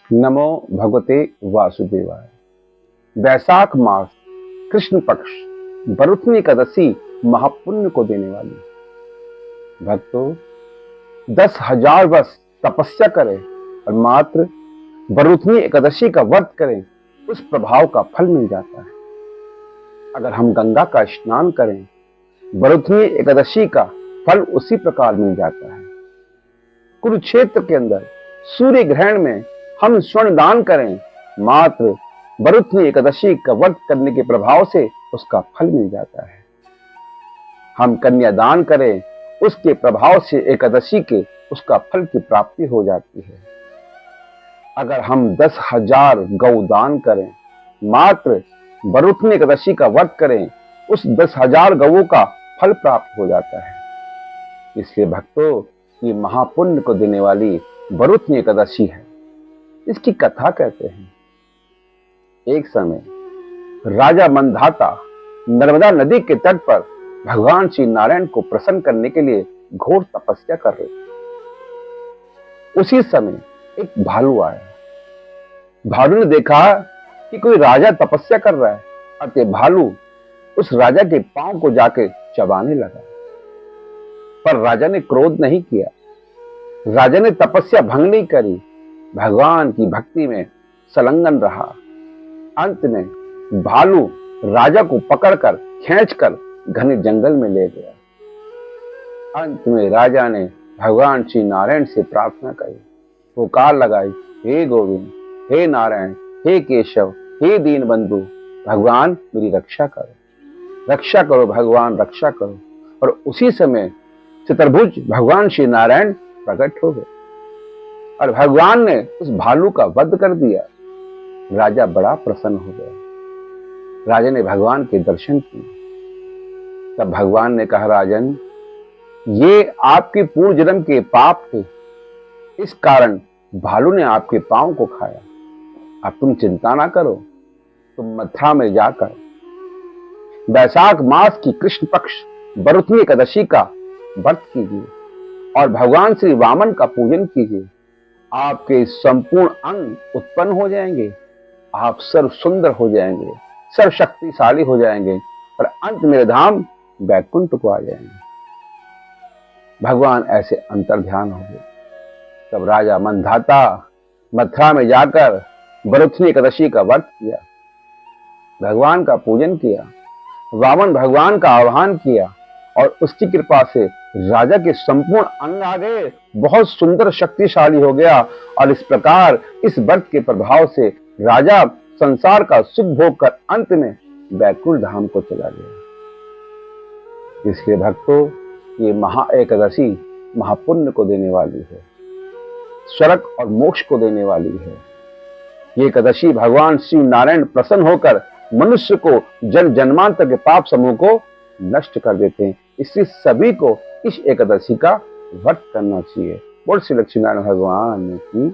नमो भगवते वासुदेवाय। वैशाख मास कृष्ण पक्ष बरुथनी एकादशी महापुण्य को देने वाली। भक्तों, 10,000 वर्ष तपस्या करें और मात्र बरुथनी एकादशी का व्रत करें, उस प्रभाव का फल मिल जाता है। अगर हम गंगा का स्नान करें, बरुथनी एकादशी का फल उसी प्रकार मिल जाता है। कुरुक्षेत्र के अंदर सूर्य ग्रहण में हम स्वर्ण दान करें, मात्र बरुथनी एकादशी का व्रत करने के प्रभाव से उसका फल मिल जाता है। हम कन्यादान करें, उसके प्रभाव से एकादशी के उसका फल की प्राप्ति हो जाती है। अगर हम 10,000 गौदान करें, मात्र बरुथनी एकादशी का व्रत करें, उस 10,000 गौओं का फल प्राप्त हो जाता है। इसलिए भक्तों, ये महापुण्य को देने वाली बरुथनी एकादशी है। इसकी कथा कहते हैं, एक समय राजा मंधाता नर्मदा नदी के तट पर भगवान श्री नारायण को प्रसन्न करने के लिए घोर तपस्या कर रहे थे। उसी समय एक भालू आया। भालू ने देखा कि कोई राजा तपस्या कर रहा है, अतः भालू उस राजा के पांव को जाके चबाने लगा। पर राजा ने क्रोध नहीं किया, राजा ने तपस्या भंग नहीं करी, भगवान की भक्ति में संलग्न रहा। अंत में भालू राजा को पकड़कर खींचकर घने जंगल में ले गया। अंत में राजा ने भगवान श्री नारायण से प्रार्थना करी, पुकार लगाई, हे गोविंद, हे नारायण, हे केशव, हे दीन बंधु, भगवान मेरी रक्षा करो, रक्षा करो भगवान, रक्षा करो। और उसी समय चतुर्भुज भगवान श्री नारायण प्रकट हो गए और भगवान ने उस भालू का वध कर दिया। राजा बड़ा प्रसन्न हो गया। राजा ने भगवान के दर्शन किए। तब भगवान ने कहा, राजन, ये आपके पूर्व जन्म के पाप थे, इस कारण भालू ने आपके पांव को खाया। अब तुम चिंता ना करो, तुम मथुरा में जाकर वैशाख मास की कृष्ण पक्ष बरुथनी एकादशी का व्रत कीजिए और भगवान श्री वामन का पूजन कीजिए। आपके संपूर्ण अंग उत्पन्न हो जाएंगे, आप सर्व सुंदर हो जाएंगे, सर्व शक्तिशाली हो जाएंगे और अंत में धाम वैकुंठ को आ जाएंगे। भगवान ऐसे अंतर्ध्यान हो गए। तब राजा मंधाता मथुरा में जाकर बरुथनी एकादशी का व्रत किया, भगवान का पूजन किया, वामन भगवान का आह्वान किया और उसकी कृपा से राजा के संपूर्ण अंग आ गए, बहुत सुंदर शक्तिशाली हो गया। और इस प्रकार इस व्रत के प्रभाव से राजा संसार का सुख भोग कर अंत में वैकुंठ धाम को चला गया। इसलिए भक्तों, ये महा एकादशी महापुण्य को देने वाली है, स्वर्ग और मोक्ष को देने वाली है। ये एकादशी भगवान श्री नारायण प्रसन्न होकर मनुष्य को जन्म जन्मांतर के पाप समूह को नष्ट कर देते हैं। इसलिए सभी को इस एकादशी का व्रत करना चाहिए। बोल श्री लक्ष्मीनारायण भगवान की